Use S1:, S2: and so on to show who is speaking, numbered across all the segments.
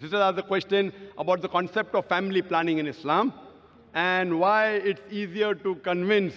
S1: This is the question about the concept of family planning in Islam and why it's easier to convince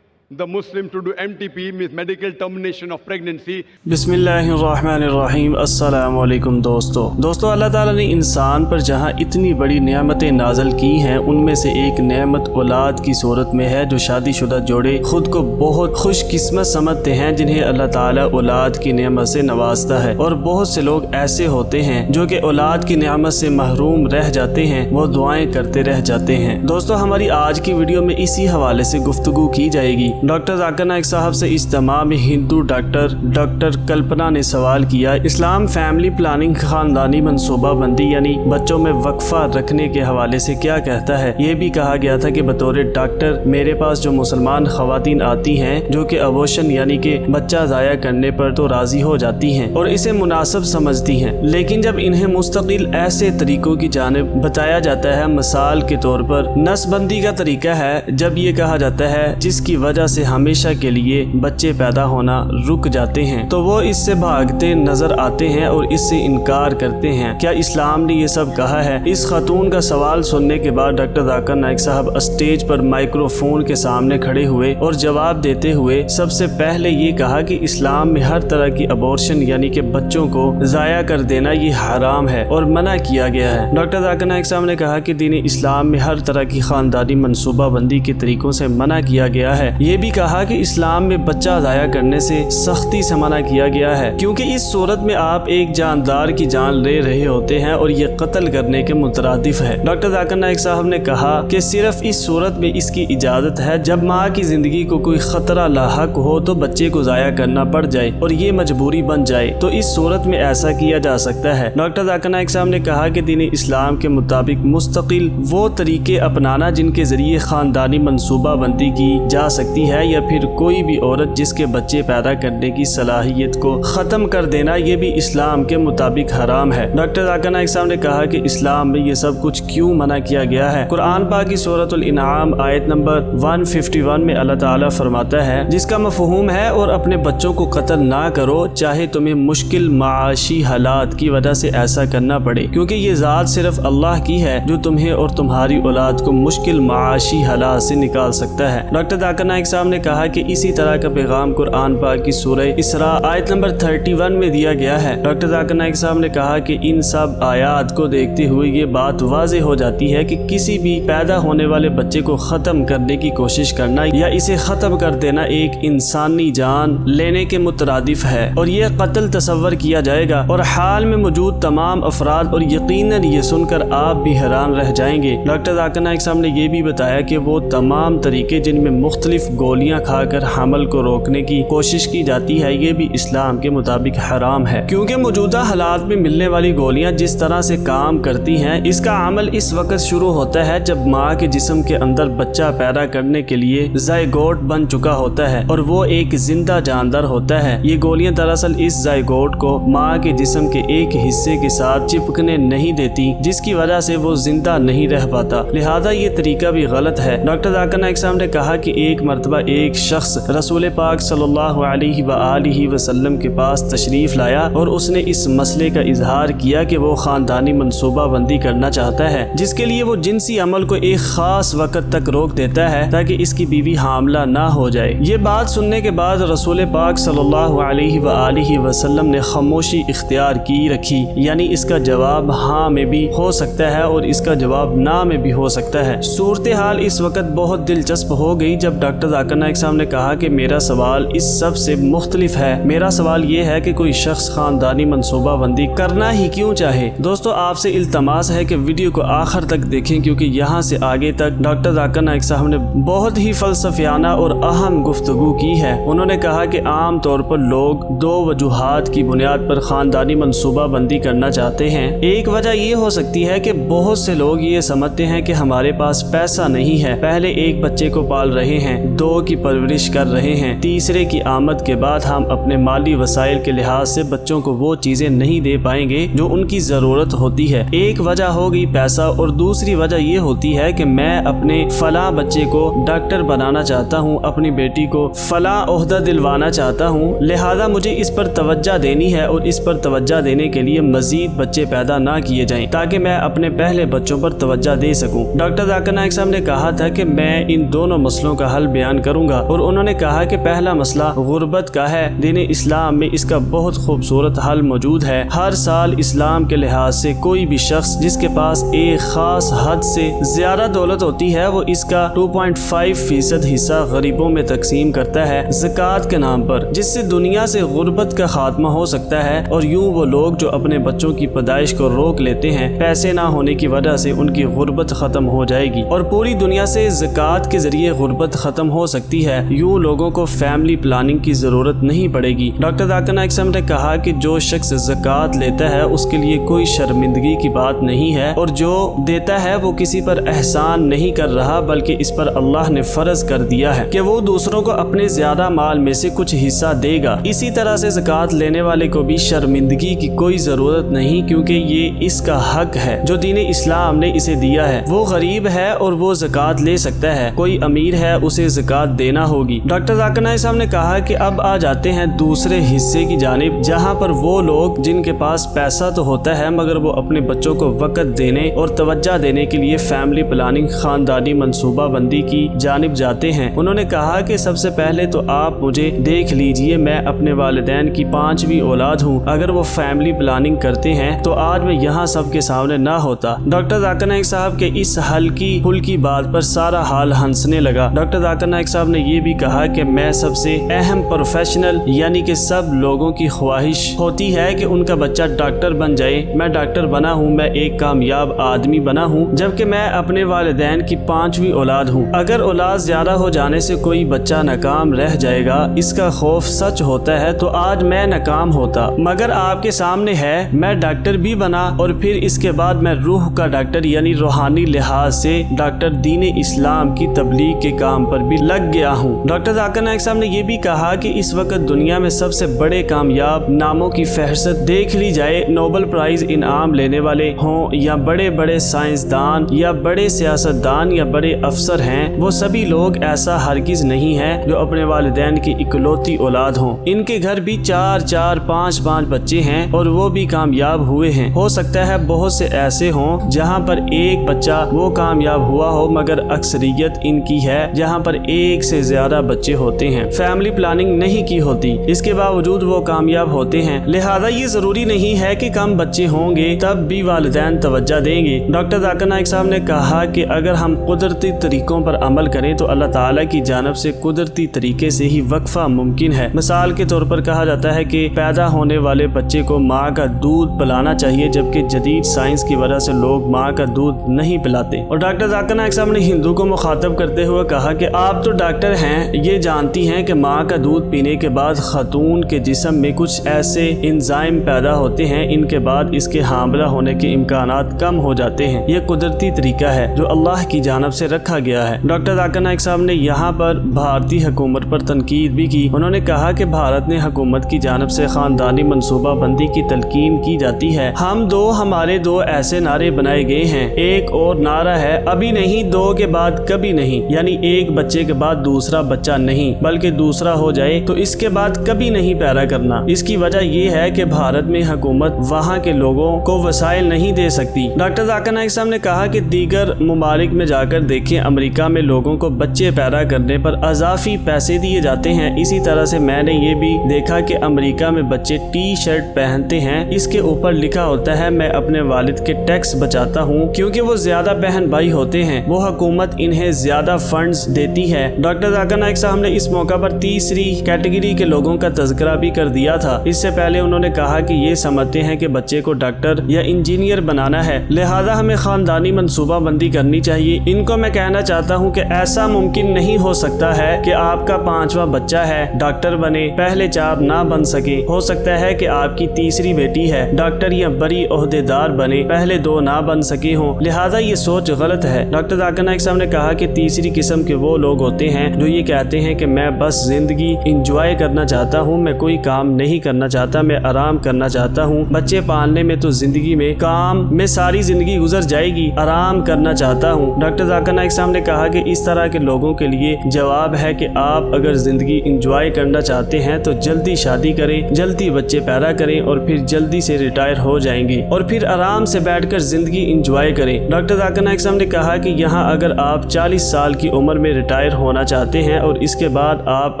S1: the Muslim to do MTP, means medical termination of pregnancy.
S2: बिस्मिल्लाहिर्रहमानिर्रहीम। अस्सलामु अलैकुम दोस्तों अल्लाह ताला ने इंसान पर जहाँ इतनी बड़ी नेमतें नाजल की हैं, उनमें से एक नेमत औलाद की सूरत में है। जो शादीशुदा जोड़े खुद को बहुत खुशकिस्मत समझते हैं जिन्हें अल्लाह ताला औलाद की नेमत से नवाजता है, और बहुत से लोग ऐसे होते हैं जो कि औलाद की नेमत से महरूम रह जाते हैं, वो दुआएं करते रह जाते हैं। दोस्तों हमारी आज की वीडियो में इसी हवाले से गुफ्तगू की जाएगी। डॉक्टर ज़ाकिर नाइक साहब से इज्तिमा में हिंदू डॉक्टर कल्पना ने सवाल किया, इस्लाम फैमिली प्लानिंग खानदानी मनसूबा बंदी यानी बच्चों में वक्फा रखने के हवाले से क्या कहता है। ये भी कहा गया था कि बतौर डॉक्टर मेरे पास जो मुसलमान ख़वातीन आती हैं जो कि अबॉर्शन यानी कि बच्चा ज़ाया करने पर तो राज़ी हो जाती हैं और इसे मुनासिब समझती हैं, लेकिन जब इन्हें मुस्तकिल ऐसे तरीक़ों की जानिब बताया जाता है, मिसाल के तौर पर नस्बंदी का तरीका है, जब ये कहा जाता है जिसकी वजह से हमेशा के लिए बच्चे पैदा होना रुक जाते हैं, तो वो इससे भागते नजर आते हैं और इससे इनकार करते हैं। क्या इस्लाम ने ये सब कहा है? इस खातून का सवाल सुनने के बाद डॉक्टर ज़ाकिर नाइक साहब स्टेज पर माइक्रोफोन के सामने खड़े हुए और जवाब देते हुए सबसे पहले ये कहा कि इस्लाम में हर तरह की अबॉर्शन यानी कि बच्चों को ज़ाया कर देना ये हराम है और मना किया गया है। डॉक्टर ज़ाकिर नाइक साहब ने कहा कि दीन इस्लाम में हर तरह की खानदानी मनसूबा बंदी के तरीकों से मना किया गया है। ये भी कहा कि इस्लाम में बच्चा ज़ाया करने से सख्ती से मना किया गया है, क्योंकि इस सूरत में आप एक जानदार की जान ले रहे होते हैं और ये कत्ल करने के मुतरादिफ है। डॉक्टर ज़ाकिर नाइक साहब ने कहा कि सिर्फ इस सूरत में इसकी इजाज़त है जब माँ की ज़िंदगी को कोई ख़तरा लाहक हो तो बच्चे को ज़ाया करना पड़ जाए और ये मजबूरी बन जाए, तो इस सूरत में ऐसा किया जा सकता है। डॉक्टर ज़ाकिर नाइक साहब ने कहा कि दीन इस्लाम के मुताबिक मुस्तकिल वो तरीके अपनाना जिनके ज़रिए ख़ानदानी मनसूबा बंदी की जा सकती है, या फिर कोई भी औरत जिसके बच्चे पैदा करने की सलाहियत को ख़त्म कर देना, ये भी इस्लाम के मुताबिक हराम है। डॉक्टर ज़ाकिर नाइक साहब ने कहा कि इस्लाम में ये सब कुछ क्यों मना किया गया है। कुरान पाक की सूरतुल इनाम आयत नंबर 151 में अल्लाह ताला फरमाता है, जिसका मफ़हूम है और अपने बच्चों को कत्ल ना करो चाहे तुम्हें मुश्किल माशी हालात की वजह से ऐसा करना पड़े, क्योंकि ये ज़ात सिर्फ अल्लाह की है जो तुम्हें और तुम्हारी औलाद को मुश्किल माशी हालात से निकाल सकता है। डॉक्टर ज़ाकिर नाइक साहब ने कहा कि इसी तरह का पैगाम कुरान पाक की सूरह इसरा आयत नंबर 31 में दिया गया है। डॉक्टर ज़ाकिर नाइक साहब ने कहा कि इन सब आयात को देखते हुए ये बात वाज़ेह हो जाती है कि किसी भी पैदा होने वाले बच्चे को ख़त्म करने की कोशिश करना या इसे ख़त्म कर देना एक इंसानी जान लेने के मुतरादिफ है और ये कत्ल तस्वर किया जाएगा। और हाल में मौजूद तमाम अफराद और यकीनन ये सुनकर आप भी हैरान रह जाएंगे। डॉक्टर ज़ाकिर नाइक साहब ने ये भी बताया कि वो तमाम तरीके जिनमें मुख्तलिफ गोलियाँ खाकर हमल को रोकने की कोशिश की जाती है, ये भी इस्लाम के मुताबिक हराम है, क्योंकि मौजूदा हालात में मिलने वाली गोलियां जिस तरह से काम करती हैं, इसका अमल इस वक्त शुरू होता है जब माँ के जिस्म के अंदर बच्चा पैदा करने के लिए ज़ायगोट बन चुका होता है और वो एक जिंदा जानदार होता है। ये गोलियां दरअसल इस ज़ायगोट को माँ के जिस्म के एक हिस्से के साथ चिपकने नहीं देती, जिसकी वजह से वो जिंदा नहीं रह पाता, लिहाजा ये तरीका भी गलत है। डॉक्टर ज़ाकिर नाइक साहब ने कहा कि एक मरतबा एक शख्स रसूल पाक सल्लल्लाहु अलैहि वसल्लम के पास तशरीफ़ लाया और उसने इस मसले का इजहार किया कि वो ख़ानदानी मनसूबा बंदी करना चाहता है, जिसके लिए वो जिनसी अमल को एक ख़ास वक़्त तक रोक देता है ताकि इसकी बीवी हामला ना हो जाए। ये बात सुनने के बाद रसूल पाक सल्लल्लाहु अलैहि वसल्लम ने खामोशी इख्तियार की रखी, यानी इसका जवाब हाँ में भी हो सकता है और इसका जवाब ना में भी हो सकता है। सूरत हाल इस वक्त बहुत दिलचस्प हो गई जब डॉक्टर ज़ाकिर नाइक साहब ने कहा कि मेरा सवाल इस सब से मुख्तलिफ है। मेरा सवाल ये है कि कोई शख्स खानदानी मनसूबा बंदी करना ही क्यों चाहे। दोस्तों आपसे इल्तमास है कि वीडियो को आखिर तक देखें, क्योंकि यहाँ से आगे तक डॉक्टर ज़ाकिर नाइक साहब ने बहुत ही फलसफियाना और अहम गुफ्तगू की है। उन्होंने कहा कि आम तौर पर लोग दो वजूहात की बुनियाद पर खानदानी मनसूबा बंदी करना चाहते हैं। एक वजह ये हो सकती है कि बहुत से लोग ये समझते हैं कि हमारे पास पैसा नहीं है, पहले एक बच्चे को पाल रहे हैं, 2 दो की परवरिश कर रहे हैं। तीसरे की आमद के बाद हम अपने माली वसाइल के लिहाज से बच्चों को वो चीजें नहीं दे पाएंगे जो उनकी जरूरत होती है। एक वजह हो गई पैसा और दूसरी वजह ये होती है कि मैं अपने फला बच्चे को डॉक्टर बनाना चाहता हूँ, अपनी बेटी को फला ओहदा दिलवाना चाहता हूँ, लिहाजा मुझे इस पर तवज्जो देनी है और इस पर तवज्जो देने के लिए मजीद बच्चे पैदा ना किए जाएं ताकि मैं अपने पहले बच्चों पर तवज्जो दे सकूं। डॉक्टर जाकिर नाइक साहब ने कहा था कि मैं इन दोनों मसलों का हल बयान करूंगा और उन्होंने कहा कि पहला मसला गुर्बत का है। दीन इस्लाम में इसका बहुत खूबसूरत हल मौजूद है। हर साल इस्लाम के लिहाज से कोई भी शख्स जिसके पास एक खास हद से ज्यादा दौलत होती है वो इसका 2.5% हिस्सा गरीबों में तकसीम करता है ज़कात के नाम पर, जिससे दुनिया से गुर्बत का खात्मा हो सकता है। और यूं वो लोग जो अपने बच्चों की पैदाइश को रोक लेते हैं, पैसे ना होने की वजह से उनकी गुर्बत खत्म हो जाएगी और पूरी दुनिया से ज़कात के जरिए गुर्बत खत्म हो सकती है। यूं लोगों को फैमिली प्लानिंग की जरूरत नहीं पड़ेगी। डॉक्टर जाकिर नाइक साहब ने कहा कि जो शख्स ज़कात लेता है उसके लिए कोई शर्मिंदगी की बात नहीं है और जो देता है वो किसी पर एहसान नहीं कर रहा, बल्कि इस पर अल्लाह ने फर्ज कर दिया है कि वो दूसरों को अपने ज्यादा माल में से कुछ हिस्सा देगा। इसी तरह से ज़कात लेने वाले को भी शर्मिंदगी की कोई जरूरत नहीं, क्योंकि ये इसका हक है जो दीन इस्लाम ने इसे दिया है। वो गरीब है और वो ज़कात ले सकता है, कोई अमीर है उसे ज़कात देना होगी। डॉक्टर जाकिर नाइक साहब ने कहा कि अब आ जाते हैं दूसरे हिस्से की जानिब, जहाँ पर वो लोग जिनके पास पैसा तो होता है मगर वो अपने बच्चों को वक़्त देने और तवज्जो देने के लिए फैमिली प्लानिंग खानदानी मनसूबा बंदी की जानिब जाते हैं। उन्होंने कहा कि सबसे पहले तो आप मुझे देख लीजिए, मैं अपने वालिदैन की 5वीं औलाद हूँ। अगर वो फैमिली प्लानिंग करते हैं तो आज मैं यहाँ सबके सामने ना होता। डॉक्टर जाकिर नाइक साहब के इस हल्की फुल्की बात पर सारा हाल हंसने लगा। डॉक्टर जाकिर नाइक साहब ने ये भी कहा कि मैं सबसे अहम प्रोफेशनल, यानी कि सब लोगों की ख्वाहिश होती है कि उनका बच्चा डॉक्टर बन जाए। मैं डॉक्टर बना हूँ, मैं एक कामयाब आदमी बना हूँ, जबकि मैं अपने वालिदैन की 5वीं औलाद हूँ। अगर औलाद ज्यादा हो जाने से कोई बच्चा नाकाम रह जाएगा, इसका खौफ सच होता है, तो आज मैं नाकाम होता। मगर आपके सामने है, मैं डॉक्टर भी बना और फिर इसके बाद मैं रूह का डॉक्टर यानी रूहानी लिहाज से डॉक्टर दीन इस्लाम की तबलीग के काम पर भी लग गया हूँ। डॉक्टर जाकिर नाइक साहब ने ये भी कहा कि इस वक्त दुनिया में सबसे बड़े कामयाब नामों की फहरिस्त देख ली जाए, नोबेल प्राइज इनाम लेने वाले हों या बड़े बड़े साइंसदान या बड़े सियासतदान या बड़े अफसर हैं, वो सभी लोग ऐसा हरगिज नहीं है जो अपने वालिदैन की इकलौती औलाद हों। इनके घर भी 4-4, 5-5 बच्चे हैं और वो भी कामयाब हुए हैं। हो सकता है बहुत से ऐसे हों जहाँ पर एक बच्चा वो कामयाब हुआ हो, मगर अक्सरियत इनकी है जहाँ पर एक से ज्यादा बच्चे होते हैं, फैमिली प्लानिंग नहीं की होती, इसके बावजूद वो कामयाब होते हैं। लिहाजा ये जरूरी नहीं है कि कम बच्चे होंगे तब भी वालिदैन तवज्जो देंगे। डॉक्टर जाकिर नाइक साहब ने कहा कि अगर हम कुदरती तरीकों पर अमल करें तो अल्लाह ताला की जानब से कुदरती तरीके से ही वक्फा मुमकिन है। मिसाल के तौर पर कहा जाता है कि पैदा होने वाले बच्चे को माँ का दूध पिलाना चाहिए, जबकि जदीद साइंस की वजह से लोग माँ का दूध नहीं पिलाते। और डॉक्टर जाकिर नाइक साहब ने हिंदू को मुखातब करते हुए कहा कि आप तो डॉक्टर हैं, ये जानती हैं कि माँ का दूध पीने के बाद खातून के जिस्म में कुछ ऐसे इंजाइम पैदा होते हैं, इनके बाद इसके हामला होने के इम्कानात कम हो जाते हैं। ये कुदरती तरीका है जो अल्लाह की जानब से रखा गया है। डॉक्टर जाकिर नाइक साहब ने यहाँ पर भारतीय हुकूमत पर तनकीद भी की। उन्होंने कहा कि भारत ने हुकूमत की जानब से खानदानी मनसूबा बंदी की तलकीन की जाती है। हम दो हमारे दो ऐसे नारे बनाए गए हैं। एक और नारा है, अभी नहीं, दो के बाद कभी नहीं, यानी एक बच्चे के बाद दूसरा बच्चा नहीं, बल्कि दूसरा हो जाए तो इसके बाद कभी नहीं पैदा करना। इसकी वजह ये है कि भारत में हुकूमत वहाँ के लोगों को वसाइल नहीं दे सकती। डॉक्टर जाकिर नाइक साहब ने कहा कि दीगर मुमालिक में जाकर देखें, अमेरिका में लोगों को बच्चे पैदा करने पर अजाफी पैसे दिए जाते हैं। इसी तरह से मैंने ये भी देखा कि अमेरिका में बच्चे टी शर्ट पहनते हैं, इसके ऊपर लिखा होता है मैं अपने वालिद के टैक्स बचाता हूँ, क्योंकि वो ज्यादा बहन भाई होते हैं, वो हुकूमत इन्हें ज्यादा फंड्स देती है। डॉक्टर जाकिर नाइक साहब ने इस मौका पर तीसरी कैटेगरी के लोगों का तज़किरा भी कर दिया था। इससे पहले उन्होंने कहा कि ये समझते हैं कि बच्चे को डॉक्टर या इंजीनियर बनाना है, लिहाजा हमें खानदानी मनसूबा बंदी करनी चाहिए। इनको मैं कहना चाहता हूँ कि ऐसा मुमकिन नहीं हो सकता है कि आपका 5वां बच्चा है डॉक्टर बने, पहले 4 ना बन सके। हो सकता है कि आपकी तीसरी बेटी है डॉक्टर या बड़ी ओहदेदार बने, पहले 2 ना बन सके हों, लिहाजा ये सोच गलत है। डॉक्टर जाकिर नाइक साहब ने कहा कि तीसरी किस्म के वो लोग होते ہوتے ہیں جو یہ کہتے ہیں کہ میں بس زندگی انجوائے کرنا چاہتا ہوں، میں کوئی کام نہیں کرنا چاہتا، میں آرام کرنا چاہتا ہوں، بچے پالنے میں تو زندگی میں کام میں ساری زندگی گزر جائے گی، آرام کرنا چاہتا ہوں۔ ڈاکٹر ذاکر نائک صاحب نے کہا کہ اس طرح کے لوگوں کے لیے جواب ہے کہ آپ اگر زندگی انجوائے کرنا چاہتے ہیں تو جلدی شادی کریں، جلدی بچے پیدا کریں اور پھر جلدی سے ریٹائر ہو جائیں گے اور پھر آرام سے بیٹھ کر زندگی انجوائے کریں۔ ڈاکٹر ذاکر نائک صاحب نے کہا کہ یہاں اگر آپ 40 سال کی عمر میں ریٹائر ہونا چاہتے ہیں اور اس کے بعد آپ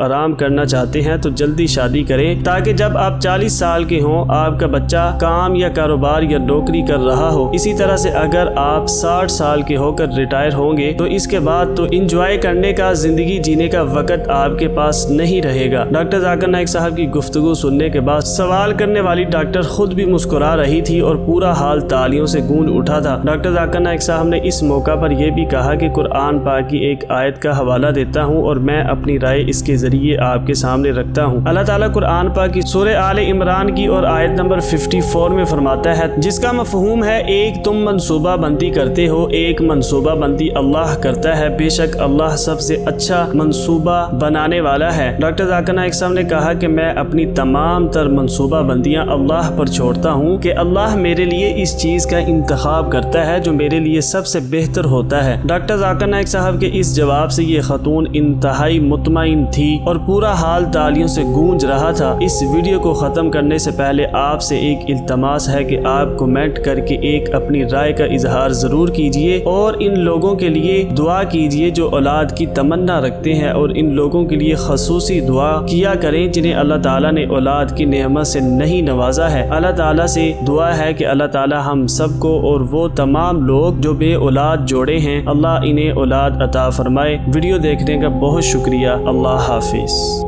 S2: آرام کرنا چاہتے ہیں تو جلدی شادی کریں تاکہ جب آپ 40 سال کے ہوں آپ کا بچہ کام یا کاروبار یا نوکری کر رہا ہو۔ اسی طرح سے اگر آپ 60 سال کے ہو کر ریٹائر ہوں گے تو اس کے بعد تو انجوائے کرنے کا، زندگی جینے کا وقت آپ کے پاس نہیں رہے گا۔ ڈاکٹر ذاکر نائک صاحب کی گفتگو سننے کے بعد سوال کرنے والی ڈاکٹر خود بھی مسکرا رہی تھی اور پورا حال تالیوں سے گونج اٹھا تھا۔ ڈاکٹر ذاکر نائک صاحب نے اس موقع پر یہ بھی کہا کہ قرآن پاک کی ایک آیت کا حوالہ دیتا ہوں اور میں اپنی رائے اس کے ذریعے آپ کے سامنے رکھتا ہوں۔ اللہ تعالیٰ قرآن پاک کی سورہ آل عمران کی اور آیت نمبر 54 میں فرماتا ہے، جس کا مفہوم ہے ایک تم منصوبہ بندی کرتے ہو، ایک منصوبہ بندی اللہ کرتا ہے، بے شک اللہ سب سے اچھا منصوبہ بنانے والا ہے۔ ڈاکٹر ذاکر نائک صاحب نے کہا کہ میں اپنی تمام تر منصوبہ بندیاں اللہ پر چھوڑتا ہوں کہ اللہ میرے لیے اس چیز کا انتخاب کرتا ہے جو میرے لیے سب سے بہتر ہوتا ہے۔ ڈاکٹر ذاکر نائک صاحب کے اس جواب سے یہ خاتون انتہائی مطمئن تھی اور پورا حال تالیوں سے گونج رہا تھا۔ اس ویڈیو کو ختم کرنے سے پہلے آپ سے ایک التماس ہے کہ آپ کمنٹ کر کے ایک اپنی رائے کا اظہار ضرور کیجئے اور ان لوگوں کے لیے دعا کیجئے جو اولاد کی تمنا رکھتے ہیں اور ان لوگوں کے لیے خصوصی دعا کیا کریں جنہیں اللہ تعالیٰ نے اولاد کی نعمت سے نہیں نوازا ہے۔ اللہ تعالیٰ سے دعا ہے کہ اللہ تعالیٰ ہم سب کو اور وہ تمام لوگ جو بے اولاد جوڑے ہیں اللہ انہیں اولاد عطا فرمائے۔ ویڈیو دیکھنے کا بہت شکریہ۔ اللہ حافظ۔